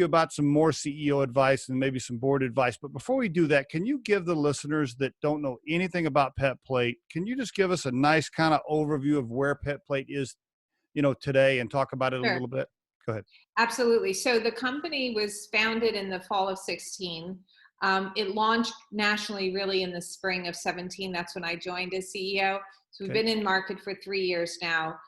you about some more CEO advice and maybe some board advice. But before we do that, can you give the listeners that don't know anything about Pet Plate, can you just give us a nice kind of overview of where Pet Plate is, today and talk about it a Sure. little bit? Go ahead. Absolutely. So the company was founded in the fall of 16. It launched nationally really in the spring of 17. That's when I joined as CEO. So we've Okay. been in market for 3 years now.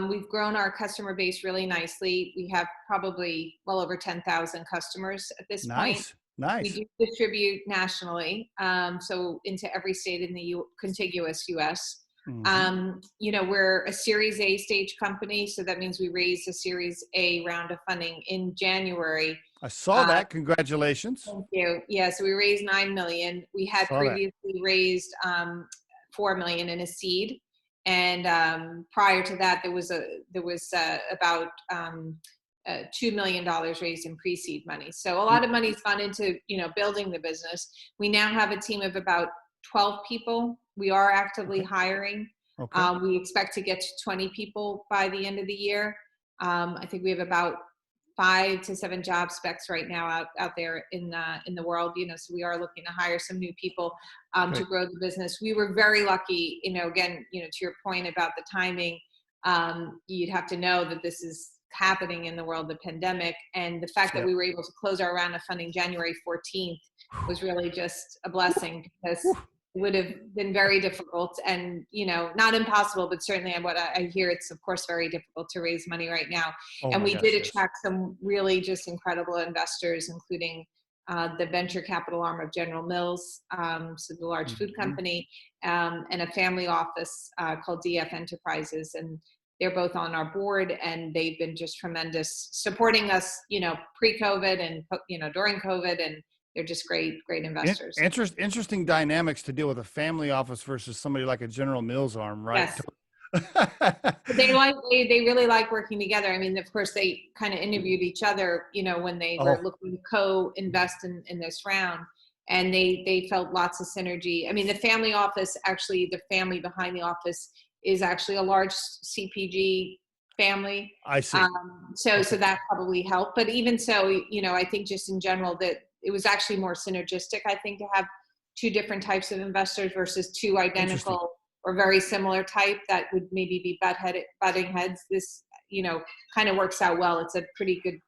We've grown our customer base really nicely. We have probably well over 10,000 customers at this point. Nice. We Nice. do distribute nationally, so into every state in the contiguous U.S. Hmm. We're a Series A stage company, so that means we raised a Series A round of funding in January. I saw Uh, that. Congratulations. Thank you. Yeah, so we raised 9 million. We had Saw that. previously raised 4 million in a seed, and prior to that, there was about $2 million raised in pre-seed money. So a lot of money's gone into building the business. We now have a team of about 12 people. We are actively Okay. hiring. Okay. We expect to get to 20 people by the end of the year. I think we have about 5 to 7 job specs right now out there in the world. So we are looking to hire some new people to Okay. grow the business. We were very lucky. Again, to your point about the timing, you'd have to know that this is happening in the world of the pandemic, and the fact that Yep. we were able to close our round of funding January 14th was really just a blessing, because Whew. it would have been very difficult and not impossible, but certainly what I hear, it's of course very difficult to raise money right now. Oh And my we gosh, did yes. attract some really just incredible investors, including the venture capital arm of General Mills, so the large food Mhm. company, and a family office called DF Enterprises. And they're both on our board, and they've been just tremendous, supporting us, pre-COVID and during COVID, and they're just great investors. Interesting dynamics to deal with a family office versus somebody like a General Mills arm, right? Yes. They really like working together. I mean, of course, they kind of interviewed each other, when they were Oh, looking to co-invest in this round, and they felt lots of synergy. I mean, the family office, actually, the family behind the office is actually a large CPG family. I see. So Okay. that probably helped. But even so, I think just in general that it was actually more synergistic, I think, to have two different types of investors versus two Interesting. identical or very similar type that would maybe be butting heads. This, kind of works out well. It's a pretty good,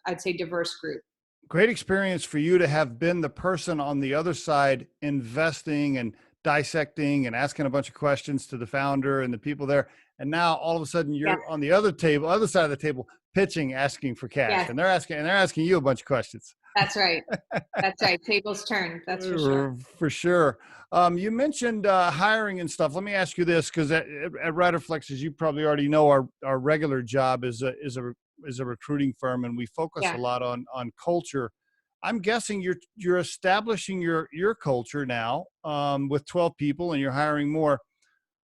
I'd say diverse group. Great experience for you to have been the person on the other side investing and dissecting and asking a bunch of questions to the founder and the people there. And now all of a sudden Yes, you're on the other side of the table, pitching, asking for cash, yes, and they're asking you a bunch of questions. that's right. That's right. Tables turned. That's for sure. For sure. You mentioned hiring and stuff. Let me ask you this, because at Riderflex, as you probably already know, our regular job is a recruiting firm, and we focus a Yeah. lot on culture. I'm guessing you're establishing your culture now, with 12 people, and you're hiring more.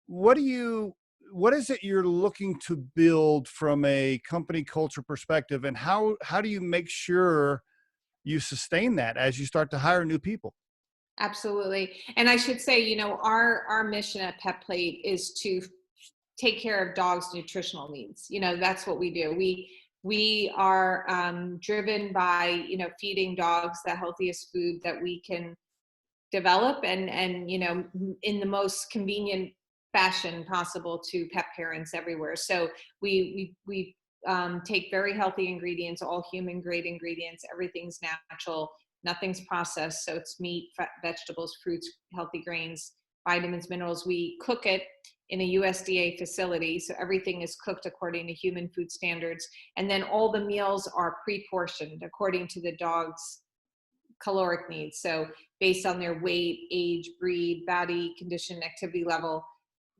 What do you what is it you're looking to build from a company culture perspective, and how do you make sure you sustain that as you start to hire new people? Absolutely. And I should say, our mission at Pet Plate is to take care of dogs' nutritional needs. That's what we do. We are driven by feeding dogs the healthiest food that we can develop, and in the most convenient fashion possible to pet parents everywhere. So we take very healthy ingredients, all human grade ingredients. Everything's natural, nothing's processed. So it's meat, vegetables, fruits, healthy grains, vitamins, minerals. We cook it in a USDA facility, so everything is cooked according to human food standards. And then all the meals are pre-portioned according to the dog's caloric needs. So based on their weight, age, breed, body condition, activity level,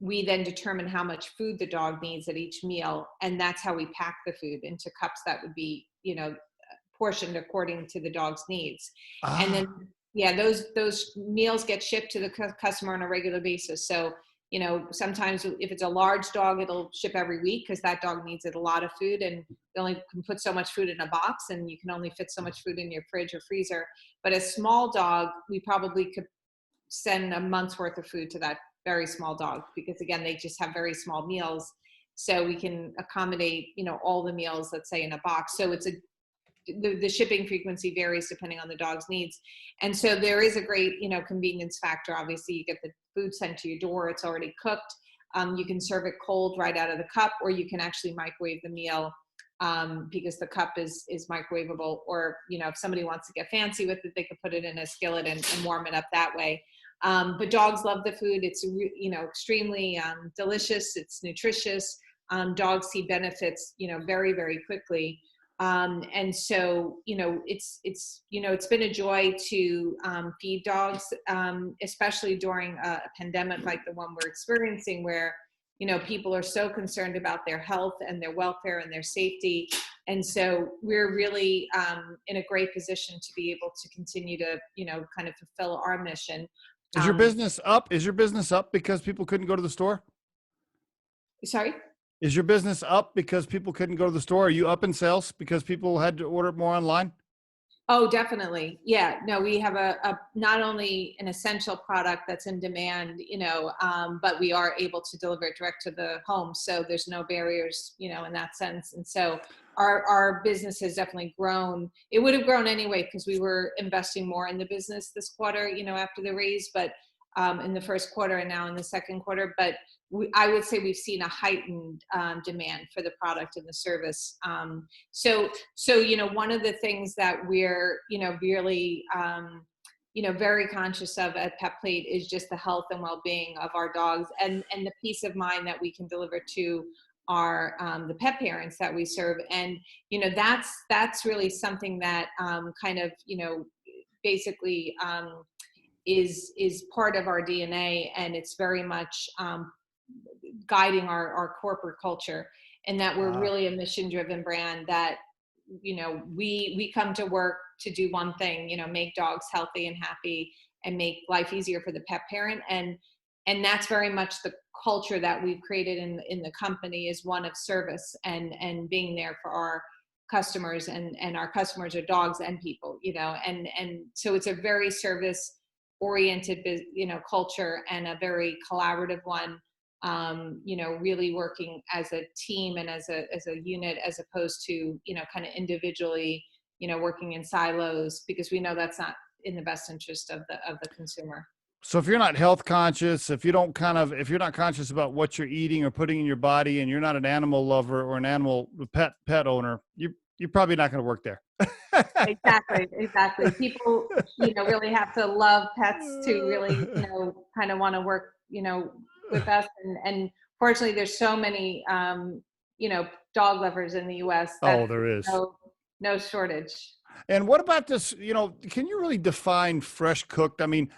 we then determine how much food the dog needs at each meal. And that's how we pack the food into cups that would be, portioned according to the dog's needs. And then, Ah, yeah, those meals get shipped to the customer on a regular basis. So, sometimes if it's a large dog, it'll ship every week because that dog needs a lot of food, and you only can put so much food in a box, and you can only fit so much food in your fridge or freezer. But a small dog, we probably could send a month's worth of food to that very small dog, because again, they just have very small meals. So we can accommodate, all the meals, let's say, in a box. So it's a the shipping frequency varies depending on the dog's needs. And so there is a great, convenience factor. Obviously, you get the food sent to your door, it's already cooked. You can serve it cold right out of the cup, or you can actually microwave the meal, because the cup is microwavable. Or, if somebody wants to get fancy with it, they could put it in a skillet and warm it up that way. But dogs love the food. It's, extremely delicious. It's nutritious. Dogs see benefits, very, very quickly. And so, it's been a joy to feed dogs, especially during a pandemic like the one we're experiencing, where, people are so concerned about their health and their welfare and their safety. And so we're really in a great position to be able to continue to, kind of fulfill our mission. Is your business up? Is your business up because people couldn't go to the store? Sorry? Is your business up because people couldn't go to the store? Are you up in sales because people had to order more online? Oh, definitely. Yeah. No, we have a not only an essential product that's in demand, but we are able to deliver it direct to the home. So there's no barriers, in that sense. And so our business has definitely grown. It would have grown anyway because we were investing more in the business this quarter, after the raise, but in the first quarter and now in the second quarter. But I would say we've seen a heightened demand for the product and the service. So one of the things that we're, really, very conscious of at Pet Plate is just the health and well-being of our dogs, and the peace of mind that we can deliver to our the pet parents that we serve. And that's really something that kind of basically is part of our DNA, and it's very much guiding our corporate culture, and that we're really a mission-driven brand that we come to work to do one thing, make dogs healthy and happy and make life easier for the pet parent. And that's very much the culture that we've created in the company, is one of service and being there for our customers, and our customers are dogs and people, and so it's a very service oriented culture, and a very collaborative one, really working as a team and as a unit, as opposed to kind of individually working in silos, because we know that's not in the best interest of the consumer. So if you're not health conscious, if you're not conscious about what you're eating or putting in your body, and you're not an animal lover or an animal pet owner, you're probably not going to work there. Exactly. People, really have to love pets to really, kind of want to work, with us. And fortunately, there's so many, dog lovers in the U.S. Oh, there is no shortage. And what about this? Can you really define fresh cooked? I mean,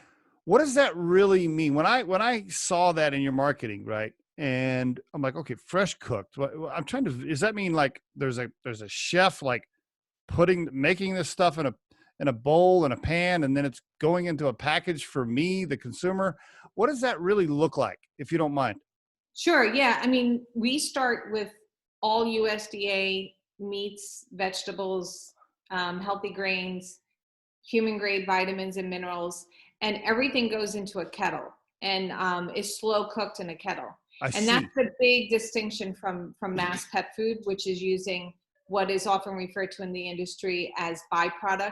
what does that really mean? When I saw that in your marketing, right? And I'm like, okay, fresh cooked. I'm trying to. Does that mean like there's a chef like making this stuff in a bowl and a pan, and then it's going into a package for me, the consumer? What does that really look like, if you don't mind? Sure. Yeah. I mean, we start with all USDA meats, vegetables, healthy grains, human grade vitamins and minerals, and everything goes into a kettle and is slow cooked in a kettle. And that's the big distinction from mass pet food, which is using what is often referred to in the industry as byproduct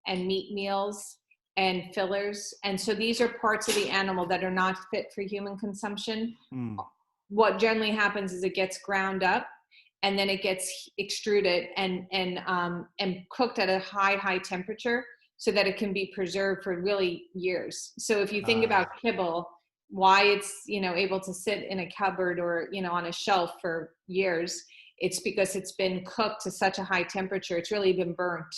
and meat meals and fillers. And so these are parts of the animal that are not fit for human consumption. What generally happens is it gets ground up, and then it gets extruded and cooked at a high temperature, so that it can be preserved for really years. So if you think about kibble, why it's able to sit in a cupboard or on a shelf for years, it's because it's been cooked to such a high temperature. It's really been burnt,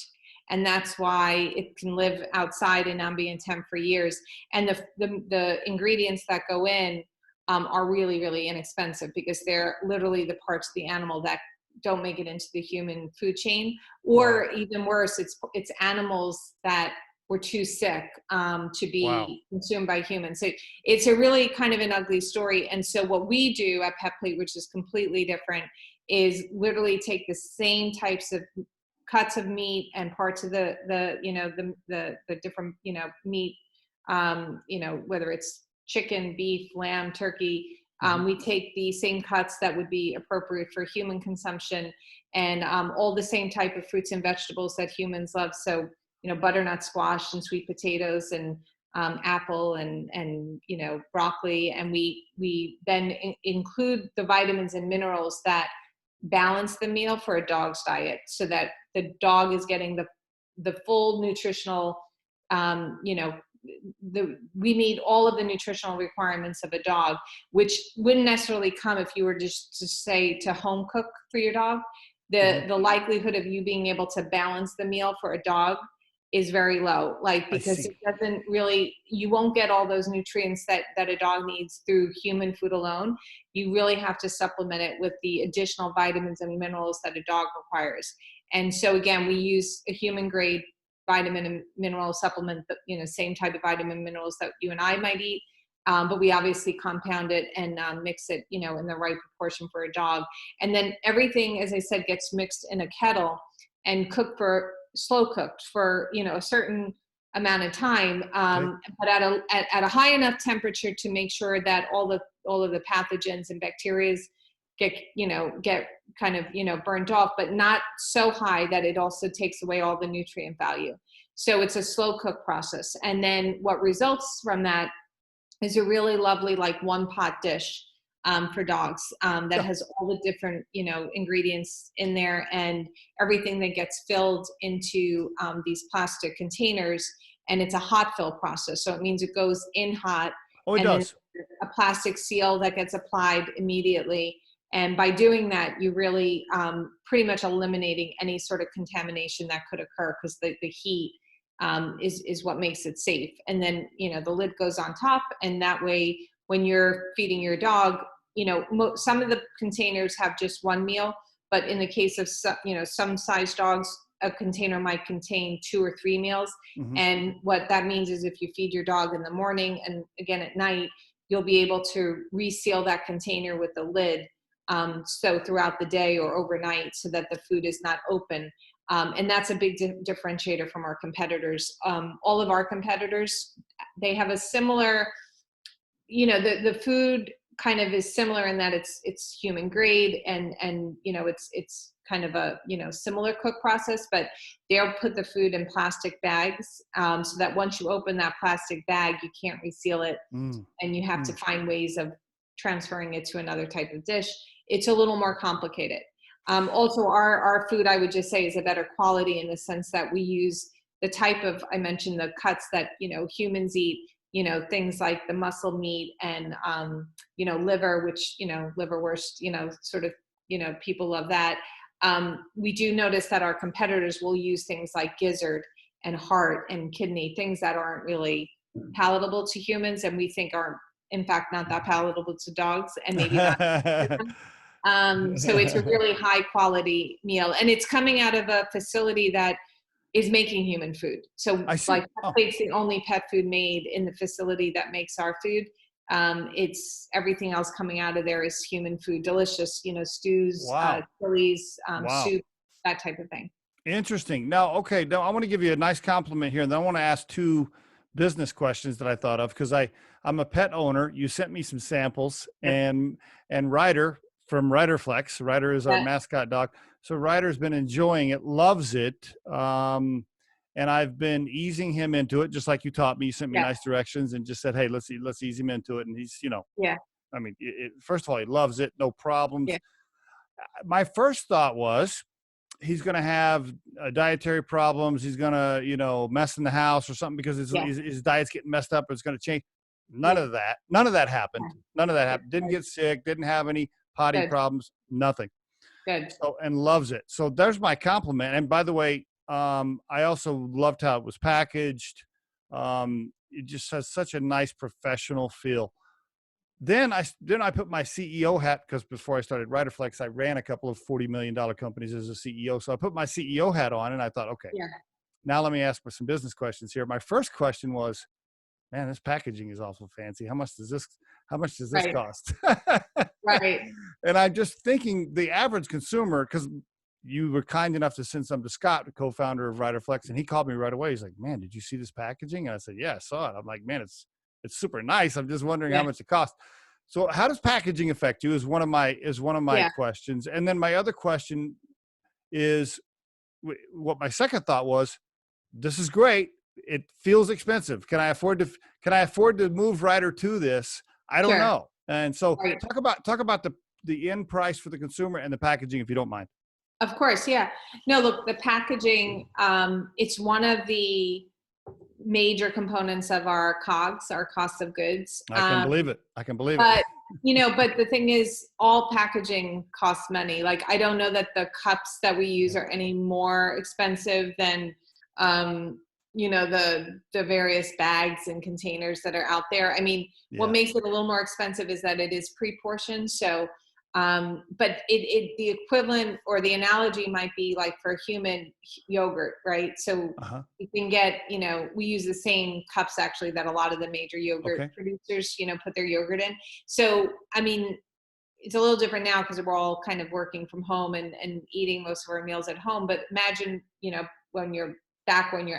and that's why it can live outside in ambient temp for years. And the ingredients that go in are really, really inexpensive, because they're literally the parts of the animal that don't make it into the human food chain, or even worse, it's animals that were too sick to be consumed by humans. So it's a really kind of an ugly story. And so what we do at Pet Plate, which is completely different, is literally take the same types of cuts of meat and parts of the different meat, whether it's chicken, beef, lamb, turkey. We take the same cuts that would be appropriate for human consumption, and all the same type of fruits and vegetables that humans love. So, butternut squash and sweet potatoes and apple and broccoli, and we then include the vitamins and minerals that balance the meal for a dog's diet, so that the dog is getting the full nutritional, you know, we meet all of the nutritional requirements of a dog, which wouldn't necessarily come if you were just to say to home cook for your dog. The likelihood of you being able to balance the meal for a dog is very low, like, I because it see. doesn't really, you won't get all those nutrients that a dog needs through human food alone. You really have to supplement it with the additional vitamins and minerals that a dog requires. And so again, we use a human grade vitamin and mineral supplement, same type of vitamin and minerals that you and I might eat. But we obviously compound it and mix it, in the right proportion for a dog. And then everything, as I said, gets mixed in a kettle and slow cooked for, a certain amount of time, Okay. but at a high enough temperature to make sure that all of the pathogens and bacteria get kind of, burnt off, but not so high that it also takes away all the nutrient value. So it's a slow cook process. And then what results from that is a really lovely, like, one pot dish for dogs, that Yeah. has all the different, ingredients in there, and everything that gets filled into these plastic containers. And it's a hot fill process. So it means it goes in hot, Oh, it and then does. a plastic seal that gets applied immediately. And by doing that, you really pretty much eliminating any sort of contamination that could occur, because the heat is what makes it safe. And then, the lid goes on top, and that way, when you're feeding your dog, some of the containers have just one meal, but in the case of some size dogs, a container might contain 2 or 3 meals. Hmm. And what that means is, if you feed your dog in the morning and again at night, you'll be able to reseal that container with the lid, so throughout the day or overnight, so that the food is not open. And that's a big differentiator from our competitors. All of our competitors, they have a similar, the food kind of is similar in that it's human grade, and it's kind of a similar cook process, but they'll put the food in plastic bags, so that once you open that plastic bag, you can't reseal it, Mm. and you have to Mm. find ways of transferring it to another type of dish. It's a little more complicated. Also, our food, I would just say, is a better quality, in the sense that we use the type of, I mentioned the cuts that humans eat, things like the muscle meat and liver, which liverwurst, sort of, people love that. We do notice that our competitors will use things like gizzard and heart and kidney, things that aren't really palatable to humans, and we think are in fact not that palatable to dogs, and maybe not. So it's a really high quality meal, and it's coming out of a facility that is making human food. So I like see. Pet Oh, Plate's the only pet food made in the facility that makes our food. It's everything else coming out of there is human food, delicious, stews, wow. chilies, Wow. soup, that type of thing. Interesting. Now, okay, now I want to give you a nice compliment here, and then I want to ask two business questions that I thought of, because I'm a pet owner. You sent me some samples, Yep. and Ryder from Riderflex. Ryder is our Yeah. mascot dog. So Ryder's been enjoying it, loves it. And I've been easing him into it, just like you taught me. You sent me Yeah. nice directions and just said, "Hey, let's ease him into it." And he's, Yeah. I mean, first of all, he loves it, no problems. Yeah. My first thought was, he's going to have dietary problems. He's going to, mess in the house or something, because Yeah. his diet's getting messed up. Or it's going to change. None Yeah. of that. None of that happened. Yeah. None of that happened. Didn't get sick. Didn't have any potty Good. problems. Nothing. Good. So, and loves it. So there's my compliment. And by the way, I also loved how it was packaged. It just has such a nice professional feel. Then I put my CEO hat, because before I started Riderflex, I ran a couple of $40 million companies as a CEO. So I put my CEO hat on, and I thought, okay, Yeah. now let me ask for some business questions here. My first question was, man, this packaging is awful fancy. How much does this Right. cost? Right. And I'm just thinking, the average consumer, because you were kind enough to send some to Scott, the co-founder of Riderflex, and he called me right away. He's like, man, did you see this packaging? And I said, yeah, I saw it. I'm like, man, it's super nice. I'm just wondering how Yeah. much it costs. So how does packaging affect you, is one of my Yeah. questions. And then my other question, is what my second thought was, this is great. It feels expensive. Can I afford to move Ryder to this? I don't Sure. know. And so Right. talk about the end price for the consumer and the packaging, if you don't mind. Of course. Yeah. No, look, the packaging, it's one of the major components of our COGS, our cost of goods. I can believe it. I can believe it. But, but the thing is, all packaging costs money. Like, I don't know that the cups that we use are any more expensive than, the various bags and containers that are out there. I mean, what makes it a little more expensive is that it is pre-portioned. So, but the equivalent or the analogy might be like for human yogurt, right? So you can get, we use the same cups actually that a lot of the major yogurt producers, put their yogurt in. So, I mean, it's a little different now because we're all kind of working from home and eating most of our meals at home. But imagine, when you're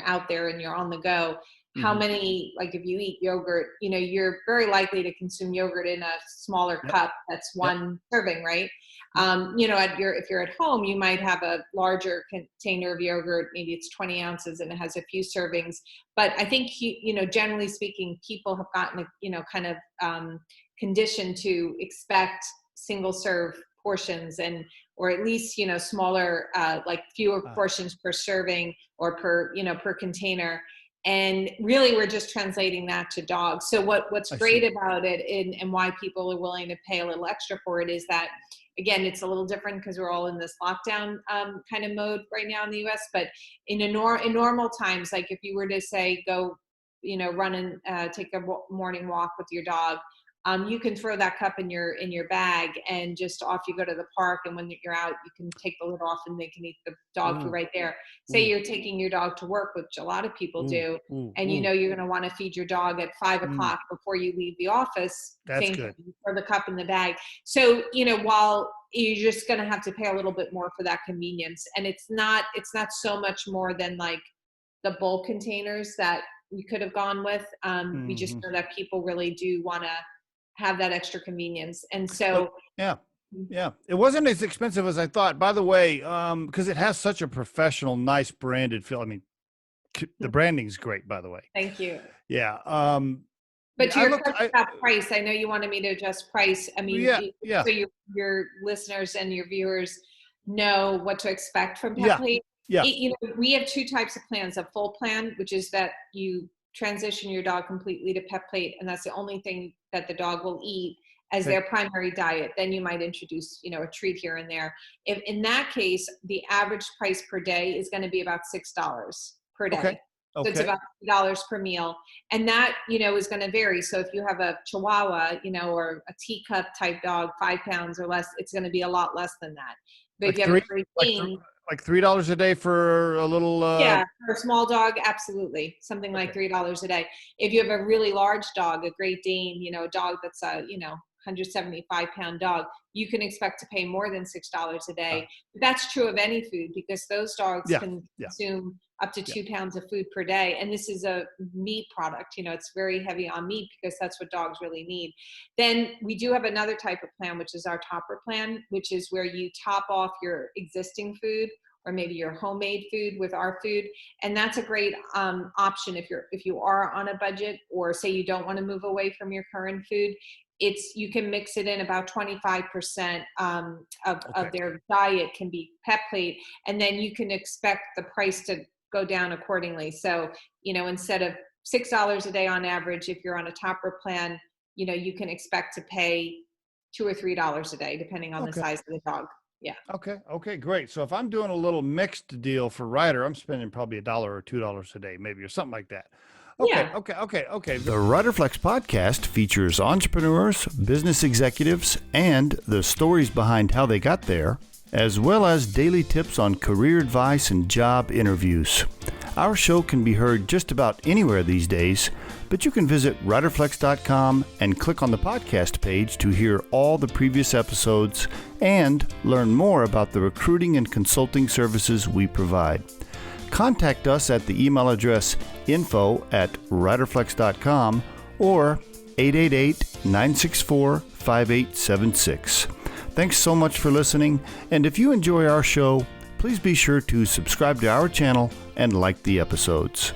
out there and you're on the go, how many, like if you eat yogurt, you're very likely to consume yogurt in a smaller cup. That's one serving, right? If you're at home, you might have a larger container of yogurt, maybe it's 20 ounces and it has a few servings. But I think, generally speaking, people have gotten, kind of conditioned to expect single serve portions or at least, smaller, like fewer portions per serving or per container. And really, we're just translating that to dogs. So what's great about it and why people are willing to pay a little extra for it is that, again, it's a little different because we're all in this lockdown kind of mode right now in the US. But in normal times, like if you were to say, go, run and take a morning walk with your dog, you can throw that cup in your bag and just off you go to the park. And when you're out, you can take the lid off and they can eat the dog food right there. Say you're taking your dog to work, which a lot of people do, and you're going to want to feed your dog at 5 o'clock before you leave the office. That's same good. thing, throw the cup in the bag. So, while you're just going to have to pay a little bit more for that convenience, and it's not so much more than like the bulk containers that we could have gone with. We just know that people really do want to have that extra convenience. And so, yeah, it wasn't as expensive as I thought, by the way, because it has such a professional, nice branded feel. I mean, the branding's great, by the way. Thank you. Yeah. But to your question about price, I know you wanted me to adjust price. I mean, so your listeners and your viewers know what to expect from PetPlate. Yeah. We have two types of plans: a full plan, which is that you transition your dog completely to PetPlate, and that's the only thing that the dog will eat as their primary diet. Then you might introduce, a treat here and there. If in that case, the average price per day is going to be about $6 per day. Okay. So it's about $3 per meal. And that, is going to vary. So if you have a Chihuahua, or a teacup type dog, 5 pounds or less, it's going to be a lot less than that. But like if you have a Great Dane, like $3 a day for a little for a small dog, absolutely, something like $3 a day. If you have a really large dog, a Great Dane, a dog that's a 175-pound dog, you can expect to pay more than $6 a day. But that's true of any food because those dogs can consume up to 2 pounds of food per day. And this is a meat product. It's very heavy on meat because that's what dogs really need. Then we do have another type of plan, which is our topper plan, which is where you top off your existing food or maybe your homemade food with our food. And that's a great option if you are on a budget, or say you don't want to move away from your current food. You can mix it in. About 25% of their diet can be PetPlate, and then you can expect the price to go down accordingly. So, instead of $6 a day on average, if you're on a topper plan, you can expect to pay $2 or $3 a day, depending on the size of the dog. Yeah. Okay, great. So if I'm doing a little mixed deal for Ryder, I'm spending probably $1 or $2 a day, maybe, or something like that. Okay. The Riderflex podcast features entrepreneurs, business executives, and the stories behind how they got there, as well as daily tips on career advice and job interviews. Our show can be heard just about anywhere these days, but you can visit riderflex.com and click on the podcast page to hear all the previous episodes and learn more about the recruiting and consulting services we provide. Contact us at the email address info@riderflex.com or 888-964-5876. Thanks so much for listening, and if you enjoy our show, Please be sure to subscribe to our channel and like the episodes.